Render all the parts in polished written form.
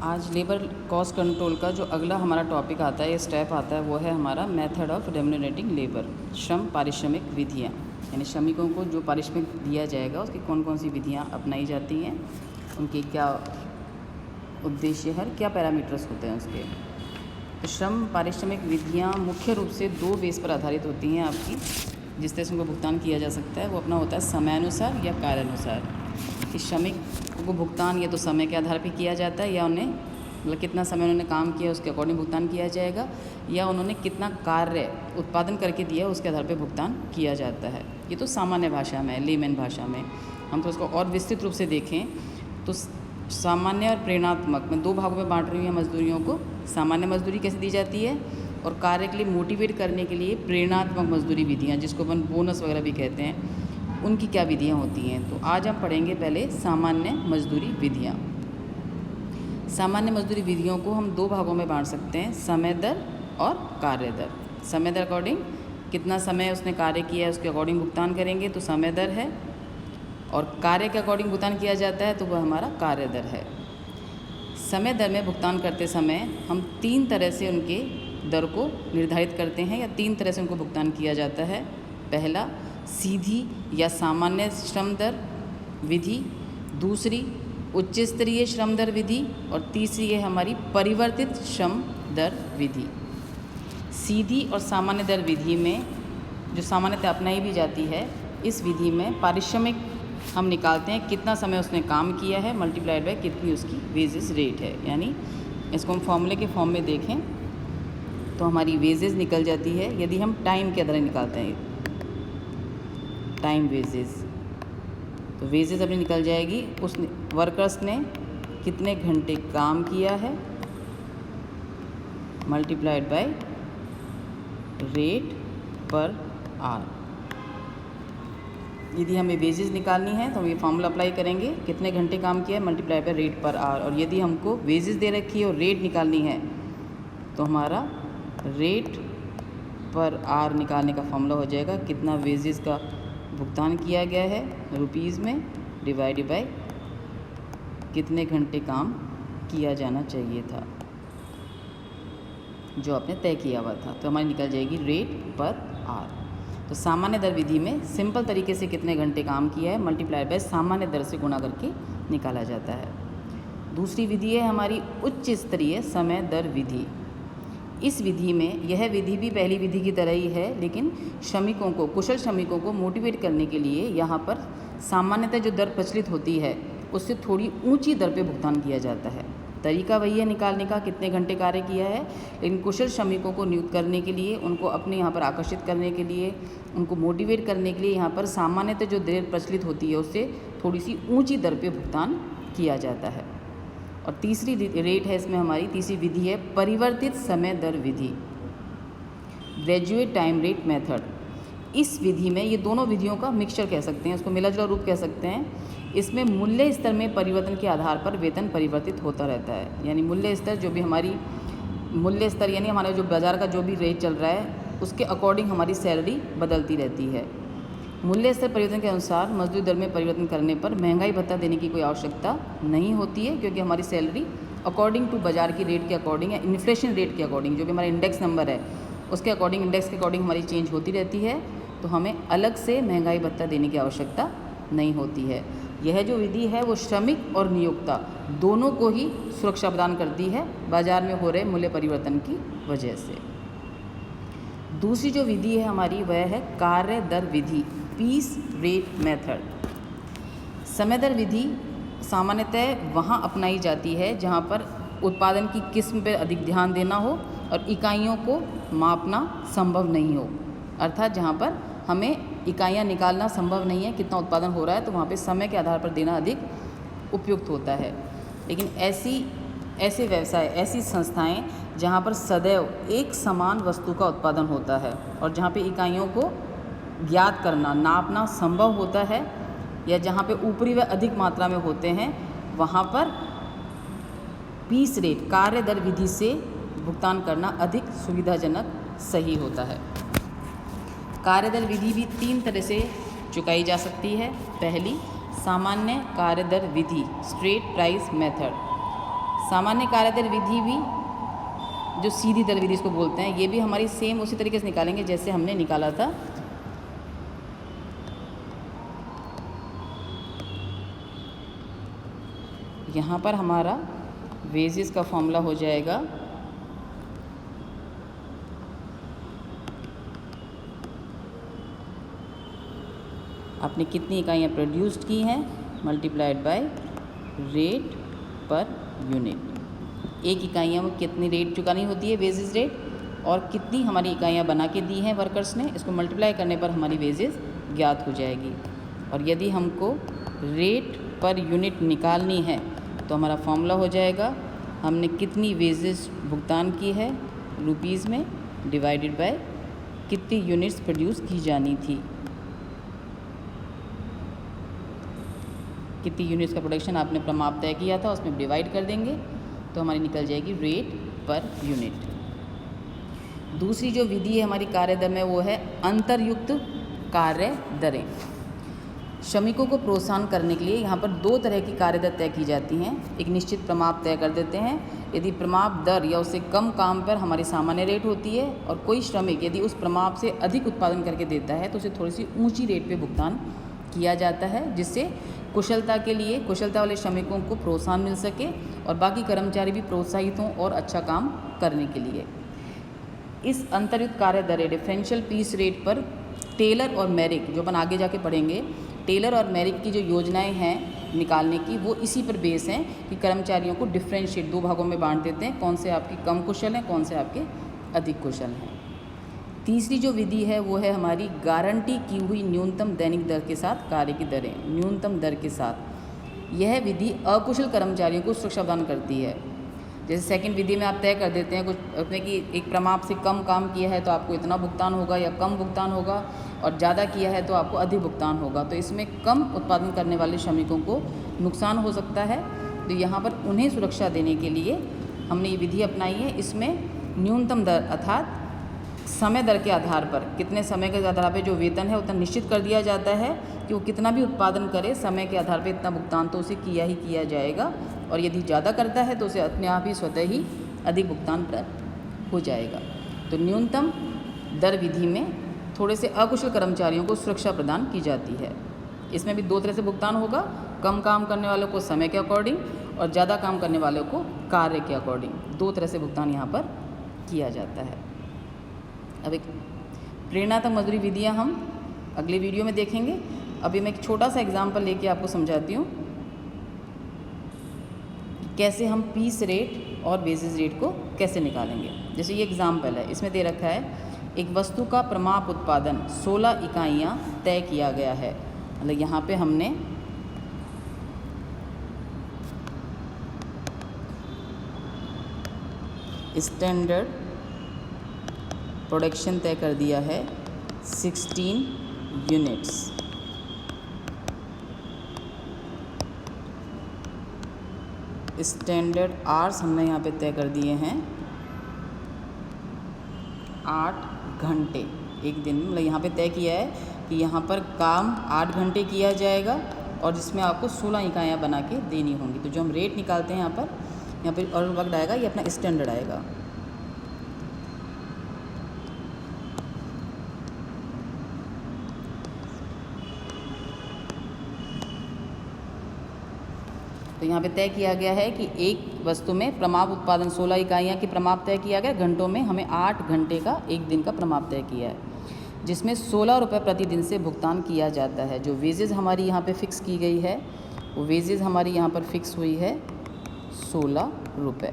आज labour cost control का जो अगला हमारा टॉपिक आता है, स्टेप आता है, वो है हमारा मेथड ऑफ रेम्यूनरेटिंग लेबर, श्रम पारिश्रमिक विधियाँ। यानी श्रमिकों को जो पारिश्रमिक दिया जाएगा उसकी कौन कौन सी विधियाँ अपनाई जाती हैं, उनके क्या उद्देश्य है, क्या पैरामीटर्स होते हैं उसके। तो श्रम पारिश्रमिक विधियाँ मुख्य रूप से दो बेस पर आधारित होती हैं आपकी, जिस तरह से उनको भुगतान किया जा सकता है। वो अपना होता है समयानुसार या कार्यानुसार, कि श्रमिक को भुगतान या तो समय के आधार पर किया जाता है, या उन्हें मतलब कितना समय उन्होंने काम किया उसके अकॉर्डिंग भुगतान किया जाएगा, या उन्होंने कितना कार्य उत्पादन करके दिया उसके आधार पर भुगतान किया जाता है। ये तो सामान्य भाषा में, लेमैन भाषा में। हम तो उसको और विस्तृत रूप से देखें तो सामान्य और प्रेरणात्मक में दो भागों में बांट रही हूँ मजदूरियों को। सामान्य मजदूरी कैसे दी जाती है, और कार्य के लिए मोटिवेट करने के लिए प्रेरणात्मक मजदूरी विधियाँ, जिसको अपन बोनस वगैरह भी कहते हैं, उनकी क्या विधियाँ होती हैं। तो आज हम पढ़ेंगे पहले सामान्य मजदूरी विधियाँ। सामान्य मजदूरी विधियों को हम दो भागों में बांट सकते हैं, समय दर और कार्य दर। समय दर अकॉर्डिंग कितना समय उसने कार्य किया है उसके अकॉर्डिंग भुगतान करेंगे तो समय दर है, और कार्य के अकॉर्डिंग भुगतान किया जाता है तो वह हमारा कार्य दर है। समय दर में भुगतान करते समय हम तीन तरह से उनके दर को निर्धारित करते हैं, या तीन तरह से उनको भुगतान किया जाता है। पहला, सीधी या सामान्य श्रम दर विधि, दूसरी उच्च स्तरीय श्रम दर विधि, और तीसरी है हमारी परिवर्तित श्रम दर विधि। सीधी और सामान्य दर विधि में जो सामान्यतः अपनाई भी जाती है, इस विधि में पारिश्रमिक हम निकालते हैं कितना समय उसने काम किया है मल्टीप्लाइड बाय कितनी उसकी वेजेस रेट है। यानी इसको हम फॉर्मूले के फॉर्म में देखें तो हमारी वेजेस निकल जाती है, यदि हम टाइम के आधार निकालते हैं, टाइम वेजेस, तो वेजेस अपनी निकल जाएगी उस वर्कर्स ने कितने घंटे काम किया है multiplied by rate per hour. यदि हमें वेजेस निकालनी है तो हम ये फॉर्मूला अप्लाई करेंगे, कितने घंटे काम किया है multiplied by rate per hour. और यदि हमको वेजेस दे रखी है और रेट निकालनी है तो हमारा रेट पर आवर निकालने का फॉर्मूला हो जाएगा, कितना वेजेस का भुगतान किया गया है रुपीज़ में डिवाइडेड बाय कितने घंटे काम किया जाना चाहिए था जो आपने तय किया हुआ था। तो हमारी निकल जाएगी रेट पर आवर। तो सामान्य दर विधि में सिंपल तरीके से कितने घंटे काम किया है मल्टीप्लाइड बाय सामान्य दर से गुणा करके निकाला जाता है। दूसरी विधि है हमारी उच्च स्तरीय समय दर विधि। इस विधि में यह विधि भी पहली विधि की तरह ही है, लेकिन श्रमिकों को, कुशल श्रमिकों को मोटिवेट करने के लिए यहाँ पर सामान्यतः जो दर प्रचलित होती है उससे थोड़ी ऊंची दर पे भुगतान किया जाता है। तरीका वही है निकालने का, कितने घंटे कार्य किया है, लेकिन कुशल श्रमिकों को नियुक्त करने के लिए, उनको अपने यहाँ पर आकर्षित करने के लिए, उनको मोटिवेट करने के लिए यहाँ पर सामान्यतः जो दर प्रचलित होती है उससे थोड़ी सी ऊँची दर पर भुगतान किया जाता है। और तीसरी रेट है इसमें हमारी, तीसरी विधि है परिवर्तित समय दर विधि, ग्रेजुएट टाइम रेट मेथड। इस विधि में ये दोनों विधियों का मिक्सचर कह सकते हैं, उसको मिला जुला रूप कह सकते हैं। इसमें मूल्य स्तर में परिवर्तन के आधार पर वेतन परिवर्तित होता रहता है। यानी मूल्य स्तर, जो भी हमारी मूल्य स्तर यानी हमारा जो बाज़ार का जो भी रेट चल रहा है उसके अकॉर्डिंग हमारी सैलरी बदलती रहती है। मूल्य स्तर परिवर्तन के अनुसार मजदूरी दर में परिवर्तन करने पर महंगाई भत्ता देने की कोई आवश्यकता नहीं होती है, क्योंकि हमारी सैलरी अकॉर्डिंग टू बाज़ार की रेट के अकॉर्डिंग या इन्फ्लेशन रेट के अकॉर्डिंग, जो भी हमारा इंडेक्स नंबर है उसके अकॉर्डिंग, इंडेक्स के अकॉर्डिंग हमारी चेंज होती रहती है। तो हमें अलग से महंगाई भत्ता देने की आवश्यकता नहीं होती है। यह जो विधि है वो श्रमिक और नियोक्ता दोनों को ही सुरक्षा प्रदान करती है बाज़ार में हो रहे मूल्य परिवर्तन की वजह से। दूसरी जो विधि है हमारी वह है कार्य दर विधि, पीस रेट मेथड। समय दर विधि सामान्यतः वहाँ अपनाई जाती है जहाँ पर उत्पादन की किस्म पर अधिक ध्यान देना हो और इकाइयों को मापना संभव नहीं हो। अर्थात जहाँ पर हमें इकाइयाँ निकालना संभव नहीं है, कितना उत्पादन हो रहा है, तो वहाँ पे समय के आधार पर देना अधिक उपयुक्त होता है। लेकिन ऐसे व्यवसाय, ऐसी संस्थाएं जहाँ पर सदैव एक समान वस्तु का उत्पादन होता है और जहाँ पे इकाइयों को ज्ञात करना, नापना संभव होता है, या जहाँ पे ऊपरी व अधिक मात्रा में होते हैं, वहाँ पर पीस रेट कार्य दर विधि से भुगतान करना अधिक सुविधाजनक सही होता है। कार्य दर विधि भी तीन तरह से चुकाई जा सकती है। पहली, सामान्य कार्य दर विधि, स्ट्रेट प्राइस मेथड। सामान्य कार्य दर विधि भी, जो सीधी दर विधि इसको बोलते हैं, ये भी हमारी सेम उसी तरीके से निकालेंगे जैसे हमने निकाला था। यहाँ पर हमारा वेजेस का फॉर्मूला हो जाएगा आपने कितनी इकाइयाँ प्रोड्यूस्ड की हैं multiplied by rate per unit. एक इकाइयों में कितनी रेट चुकानी होती है वेजेस रेट, और कितनी हमारी इकाइयाँ बना के दी हैं वर्कर्स ने, इसको मल्टीप्लाई करने पर हमारी वेजेस ज्ञात हो जाएगी। और यदि हमको रेट पर यूनिट निकालनी है तो हमारा फॉर्मूला हो जाएगा हमने कितनी वेजेस भुगतान की है रुपीज़ में डिवाइडेड बाय कितनी यूनिट्स प्रोड्यूस की जानी थी। कितनी यूनिट्स का प्रोडक्शन आपने प्रमाप तय किया था उसमें डिवाइड कर देंगे तो हमारी निकल जाएगी रेट पर यूनिट। दूसरी जो विधि है हमारी कार्य दर में वो है अंतरयुक्त कार्य दरें। श्रमिकों को प्रोत्साहन करने के लिए यहाँ पर दो तरह की कार्य दर तय की जाती हैं। एक निश्चित प्रमाप तय कर देते हैं, यदि प्रमाप दर या उससे कम काम पर हमारी सामान्य रेट होती है, और कोई श्रमिक यदि उस प्रमाप से अधिक उत्पादन करके देता है तो उसे थोड़ी सी ऊंची रेट पे भुगतान किया जाता है, जिससे कुशलता वाले श्रमिकों को प्रोत्साहन मिल सके और बाकी कर्मचारी भी प्रोत्साहित हों और अच्छा काम करने के लिए। इस अंतरित कार्य दरें डिफरेंशियल पीस रेट पर टेलर और मैरिक, जो अपन आगे जाके पढ़ेंगे, टेलर और मैरिक की जो योजनाएं हैं निकालने की वो इसी पर बेस हैं कि कर्मचारियों को डिफरेंशिएट दो भागों में बांट देते हैं, कौन से आपके कम कुशल हैं, कौन से आपके अधिक कुशल हैं। तीसरी जो विधि है वो है हमारी गारंटी की हुई न्यूनतम दैनिक दर के साथ कार्य की दरें, न्यूनतम दर के साथ। यह विधि अकुशल कर्मचारियों को सुरक्षा प्रदान करती है। जैसे सेकंड विधि में आप तय कर देते हैं कुछ अपने कि एक प्रमाप से कम काम किया है तो आपको इतना भुगतान होगा या कम भुगतान होगा, और ज़्यादा किया है तो आपको अधिक भुगतान होगा। तो इसमें कम उत्पादन करने वाले श्रमिकों को नुकसान हो सकता है, तो यहाँ पर उन्हें सुरक्षा देने के लिए हमने ये विधि अपनाई है। इसमें न्यूनतम दर अर्थात समय दर के आधार पर, कितने समय के आधार पर जो वेतन है उतना निश्चित कर दिया जाता है कि वो कितना भी उत्पादन करे समय के आधार पर इतना भुगतान तो उसे किया ही किया जाएगा, और यदि ज़्यादा करता है तो उसे अपने आप ही स्वतः ही अधिक भुगतान प्राप्त हो जाएगा। तो न्यूनतम दर विधि में थोड़े से अकुशल कर्मचारियों को सुरक्षा प्रदान की जाती है। इसमें भी दो तरह से भुगतान होगा, कम काम करने वालों को समय के अकॉर्डिंग और ज़्यादा काम करने वालों को कार्य के अकॉर्डिंग, दो तरह से भुगतान यहाँ पर किया जाता है। अब एक प्रेरणात्मक मजदूरी विधियाँ हम अगले वीडियो में देखेंगे। अभी मैं एक छोटा सा एग्जाम्पल लेके आपको समझाती हूँ कैसे हम पीस रेट और बेसिस रेट को कैसे निकालेंगे। जैसे ये एग्जाम्पल है, इसमें दे रखा है एक वस्तु का प्रमाप उत्पादन 16 इकाइयाँ तय किया गया है। मतलब यहाँ पे हमने स्टैंडर्ड प्रोडक्शन तय कर दिया है 16 यूनिट्स। स्टैंडर्ड आवर्स हमने यहाँ पे तय कर दिए हैं 8 घंटे एक दिन। मतलब यहाँ पे तय किया है कि यहाँ पर काम 8 घंटे किया जाएगा और जिसमें आपको 16 इकाइयाँ बना के देनी होंगी। तो जो हम रेट निकालते हैं यहाँ पर और वक्त आएगा, ये अपना स्टैंडर्ड आएगा। तो यहाँ पे तय किया गया है कि एक वस्तु में प्रमाप उत्पादन 16 इकाइयाँ की प्रमाप तय किया गया, घंटों में हमें 8 घंटे का एक दिन का प्रमाप तय किया है, जिसमें 16 रुपये प्रतिदिन से भुगतान किया जाता है। जो वेजेस हमारी यहाँ पे फिक्स की गई है वो वेजेस हमारी यहाँ पर फिक्स हुई है 16 रुपये।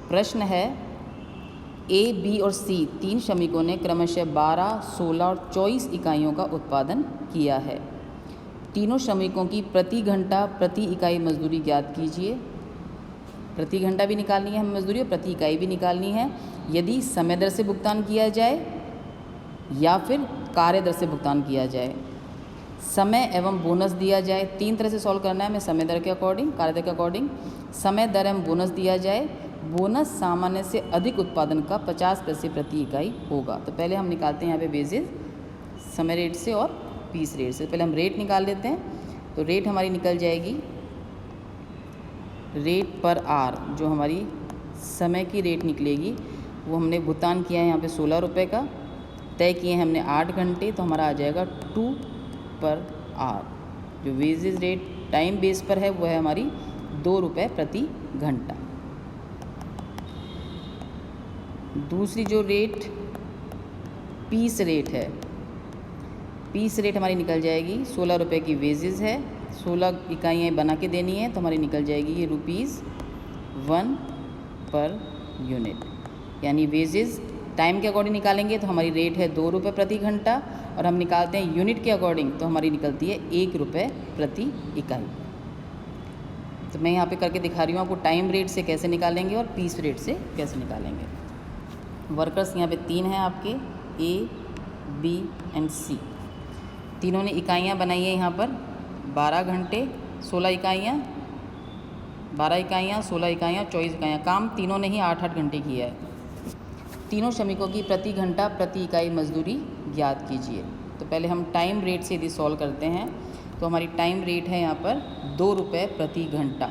प्रश्न है ए, बी और सी तीन श्रमिकों ने क्रमशः 12, 16 और 24 इकाइयों का उत्पादन किया है। तीनों श्रमिकों की प्रति घंटा प्रति इकाई मजदूरी ज्ञात कीजिए। प्रति घंटा भी निकालनी है हमें मजदूरी और प्रति इकाई भी निकालनी है। यदि समय दर से भुगतान किया जाए या फिर कार्य दर से भुगतान किया जाए। समय एवं बोनस दिया जाए। तीन तरह से सॉल्व करना है हमें, समय दर के अकॉर्डिंग, कार्य दर के अकॉर्डिंग। समय दर एवं बोनस दिया जाए। बोनस सामान्य से अधिक उत्पादन का 50 पैसे प्रति इकाई होगा। तो पहले हम निकालते हैं यहाँ पे बेसिस समय रेट से और पीस रेट से। पहले हम रेट निकाल लेते हैं। तो रेट हमारी निकल जाएगी, रेट पर आर, जो हमारी समय की रेट निकलेगी, वो हमने भुगतान किया है यहाँ पे 16 रुपये का, तय किए हैं हमने 8 घंटे, तो हमारा आ जाएगा 2 पर आर। जो वेजेस रेट टाइम बेस पर है वो है हमारी 2 रुपये प्रति घंटा। दूसरी जो रेट पीस रेट है, पीस रेट हमारी निकल जाएगी 16 रुपये की वेजेस है, 16 इकाइयाँ बना के देनी है, तो हमारी निकल जाएगी ये ₹1 पर यूनिट। यानी वेजेस टाइम के अकॉर्डिंग निकालेंगे तो हमारी रेट है 2 रुपये प्रति घंटा, और हम निकालते हैं यूनिट के अकॉर्डिंग तो हमारी निकलती है 1 रुपये प्रति इकाई। तो मैं यहाँ पे करके दिखा रही हूँ आपको टाइम रेट से कैसे निकालेंगे और पीस रेट से कैसे निकालेंगे। वर्कर्स यहाँ पे 3 हैं आपके, A, B एंड C। तीनों ने इकाइयाँ बनाई है यहाँ पर 12 घंटे 16 इकाइयाँ, 12 इकाइयाँ 16 इकाइयाँ 24 इकाइयाँ, काम तीनों ने ही 8-8 घंटे किया है। तीनों श्रमिकों की प्रति घंटा प्रति इकाई मजदूरी ज्ञात कीजिए। तो पहले हम टाइम रेट से यदि सॉल्व करते हैं तो हमारी टाइम रेट है यहाँ पर 2 रुपये प्रति घंटा,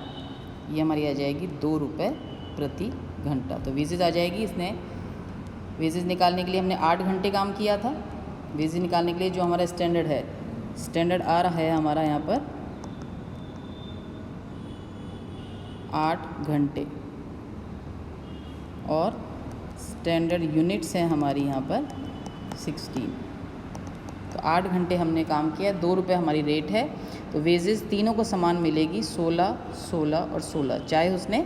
ये हमारी आ जाएगी 2 रुपये प्रति घंटा। तो वेजेस आ जाएगी, इसने वेजेस निकालने के लिए हमने 8 घंटे काम किया था। वेजेस निकालने के लिए जो हमारा स्टैंडर्ड है, स्टैंडर्ड आ रहा है हमारा यहाँ पर 8 घंटे, और स्टैंडर्ड यूनिट्स हैं हमारी यहाँ पर 16। तो 8 घंटे हमने काम किया, 2 रुपये हमारी रेट है। तो वेजेस तीनों को समान मिलेगी 16, 16 और 16, चाहे उसने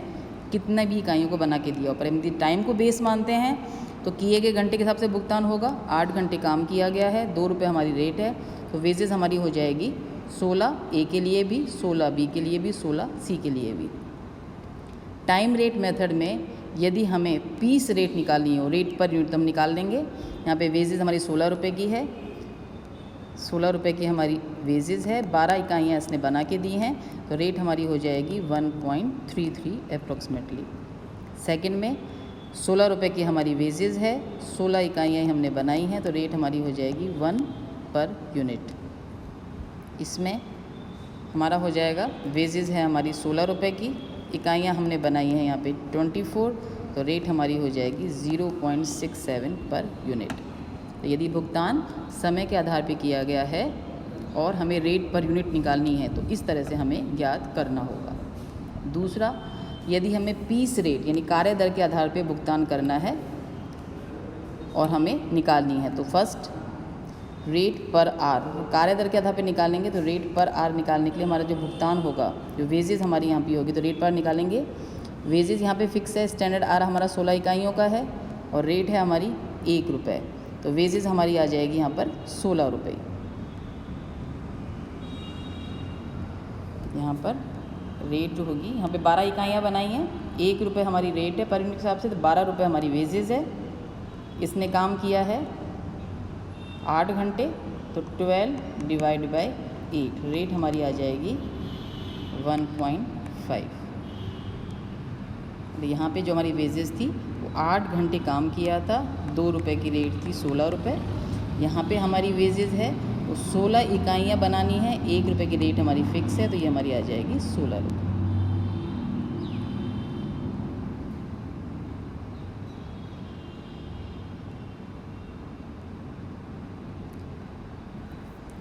कितने भी इकाइयों को बना के दिया हो। पर यदि टाइम को बेस मानते हैं तो किए गए घंटे के हिसाब से भुगतान होगा। 8 घंटे काम किया गया है, 2 रुपये हमारी रेट है, तो वेजेस हमारी हो जाएगी 16 ए के लिए भी, 16 बी के लिए भी, 16 सी के लिए भी। टाइम रेट मेथड में यदि हमें पीस रेट निकालनी हो, रेट पर यूनिट, हम निकाल लेंगे। यहाँ पे वेजेस हमारी 16 रुपये की है, 16 रुपये की हमारी वेजेस है, 12 इकाइयाँ इसने बना के दी हैं, तो रेट हमारी हो जाएगी 1.33 अप्रॉक्सीमेटली। सेकंड में 16 रुपये की हमारी वेजेस है, 16 इकाइयाँ हमने बनाई हैं, तो रेट हमारी हो जाएगी 1 पर यूनिट। इसमें हमारा हो जाएगा, वेजेस है हमारी 16 रुपये की, इकाइयाँ हमने बनाई हैं यहाँ पे 24, तो रेट हमारी हो जाएगी 0.67 पर यूनिट। तो यदि भुगतान समय के आधार पे किया गया है और हमें रेट पर यूनिट निकालनी है तो इस तरह से हमें ज्ञात करना होगा। दूसरा, यदि हमें पीस रेट यानी कार्य दर के आधार पे भुगतान करना है और हमें निकालनी है, तो फर्स्ट रेट पर आर, कार्य दर के आधार पे निकालेंगे। तो रेट पर आर निकालने के लिए हमारा जो भुगतान होगा, जो वेजेस हमारी यहाँ पे होगी, तो रेट पर निकालेंगे। वेजेस यहाँ पे फिक्स है, स्टैंडर्ड आर हमारा 16 इकाइयों का है और रेट है हमारी 1 रुपये, तो वेजेस हमारी आ जाएगी यहाँ पर 16 रुपये। यहाँ पर रेट जो होगी, यहाँ पे 12 इकाइयाँ बनाई हैं, 1 रुपये हमारी रेट है पर यूनिट के हिसाब से, तो 12 रुपये हमारी वेजेस है। इसने काम किया है 8 घंटे, तो 12 डिवाइड बाई 8, रेट हमारी आ जाएगी 1.5। तो यहाँ पे जो हमारी वेजेस थी वो 8 घंटे काम किया था, 2 रुपये की रेट थी 16 रुपये। यहाँ पे हमारी वेजेस है वो 16 इकाइयाँ बनानी है, 1 रुपये की रेट हमारी फिक्स है, तो ये हमारी आ जाएगी 16 रुपये।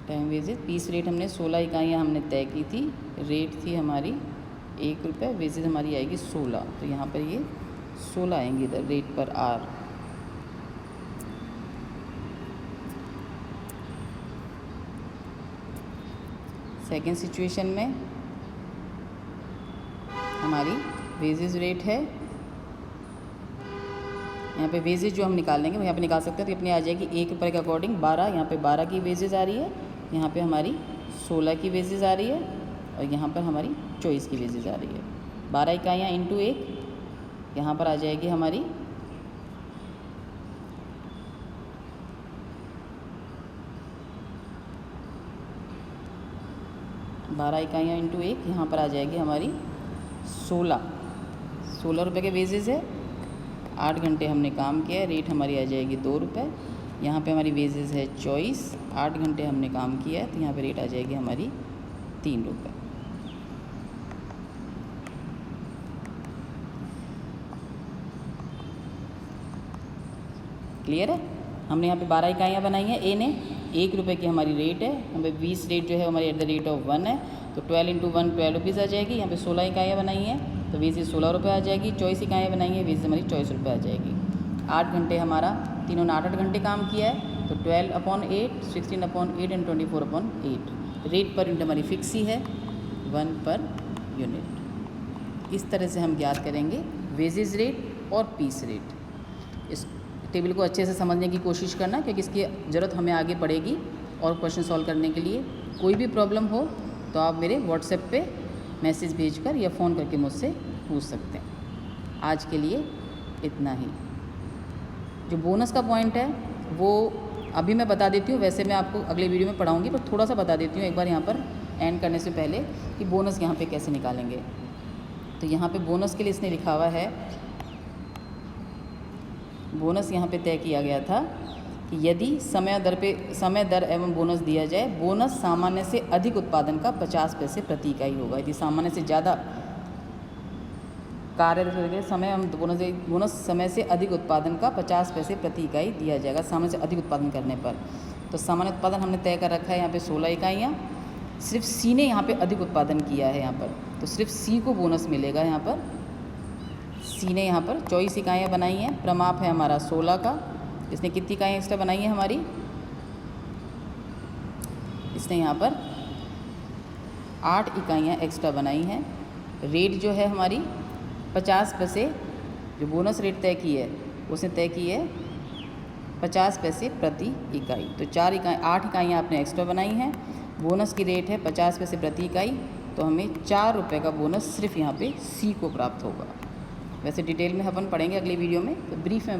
टाइम वेजेस पीस रेट हमने 16 इकाइयाँ हमने तय की थी, रेट थी हमारी 1 रुपये, वेजेस हमारी आएगी 16, तो यहाँ पर ये 16 आएंगे इधर रेट पर आर। सेकेंड सिचुएशन में हमारी वेजेस रेट है, यहाँ पे वेजेस जो हम निकालेंगे वो यहाँ पे निकाल सकते हैं, तो अपने आ जाएगी 1 रुपये के अकॉर्डिंग 12, यहाँ पे 12 की वेजेस आ रही है, यहाँ पे हमारी 16 की वेजेस आ रही है और यहाँ पर हमारी 24 की वेजेस आ रही है। 12 इकाइयाँ इंटू 1, यहाँ पर आ जाएगी हमारी 12 इकाइयाँ इंटू 1, यहाँ पर आ जाएगी हमारी 16 रुपये के वेजेस है। 8 घंटे हमने काम किया है, रेट हमारी आ जाएगी 2 रुपये। यहाँ पे हमारी वेजेस है 24, 8 घंटे हमने काम किया है, तो यहाँ पे रेट आ जाएगी हमारी 3 रुपये। क्लियर है। हमने यहाँ पे 12 इकाइयाँ बनाई हैं ए ने, 1 रुपये की हमारी रेट है, यहाँ पे 20 रेट जो है हमारी एट द रेट ऑफ 1 है, तो 12 इंटू 1 12 रुपीज़ आ जाएगी। यहाँ पे 16 इकाइयाँ बनाई हैं तो 20 से 16 रुपये आ जाएगी। 24 इकाइयाँ बनाई हैं 20 से हमारी 24 रुपये आ जाएगी। 8 घंटे हमारा, तीनों ने 8 घंटे काम किया है, तो 12/8, 16/8 एंड 24/8। रेट पर यूनिट हमारी फिक्स ही है, 1 पर यूनिट। इस तरह से हम ज्ञात करेंगे वेजेस रेट और पीस रेट। इस टेबल को अच्छे से समझने की कोशिश करना, क्योंकि इसकी ज़रूरत हमें आगे पड़ेगी और क्वेश्चन सॉल्व करने के लिए। कोई भी प्रॉब्लम हो तो आप मेरे व्हाट्सएप पे मैसेज भेजकर या फ़ोन करके मुझसे पूछ सकते हैं। आज के लिए इतना ही। जो बोनस का पॉइंट है वो अभी मैं बता देती हूँ, वैसे मैं आपको अगले वीडियो में पढ़ाऊँगी, पर थोड़ा सा बता देती हूँ एक बार यहाँ पर एंड करने से पहले कि बोनस यहाँ पे कैसे निकालेंगे। तो यहाँ पे बोनस के लिए इसने लिखा हुआ है, बोनस यहाँ पे तय किया गया था कि यदि समय दर एवं बोनस दिया जाए, बोनस सामान्य से अधिक उत्पादन का 50 पैसे प्रति इकाई होगा। यदि सामान्य से ज़्यादा कार्य समय बोनस समय से अधिक उत्पादन का 50 पैसे प्रति इकाई दिया जाएगा, सामान्य से अधिक उत्पादन करने पर। तो सामान्य उत्पादन हमने तय कर रखा है यहाँ पे 16 इकाइयाँ। सिर्फ सी ने यहाँ पे अधिक उत्पादन किया है यहाँ पर, तो सिर्फ सी को बोनस मिलेगा। यहाँ पर सी ने यहाँ पर 24 इकाइयाँ बनाई हैं, प्रमाप है हमारा 16 का। इसने कितनी इकाइयाँ एक्स्ट्रा बनाई हैं हमारी, इसने यहाँ पर 8 इकाइयाँ एक्स्ट्रा बनाई हैं। रेट जो है हमारी 50 पैसे, जो बोनस रेट तय की है उसने तय की है 50 पैसे प्रति इकाई। तो 8 इकाइयाँ आपने एक्स्ट्रा बनाई हैं। बोनस की रेट है 50 पैसे प्रति इकाई, तो हमें 4 रुपये का बोनस सिर्फ यहाँ पे सी को प्राप्त होगा। वैसे डिटेल में अपन पढ़ेंगे अगली वीडियो में, तो ब्रीफ में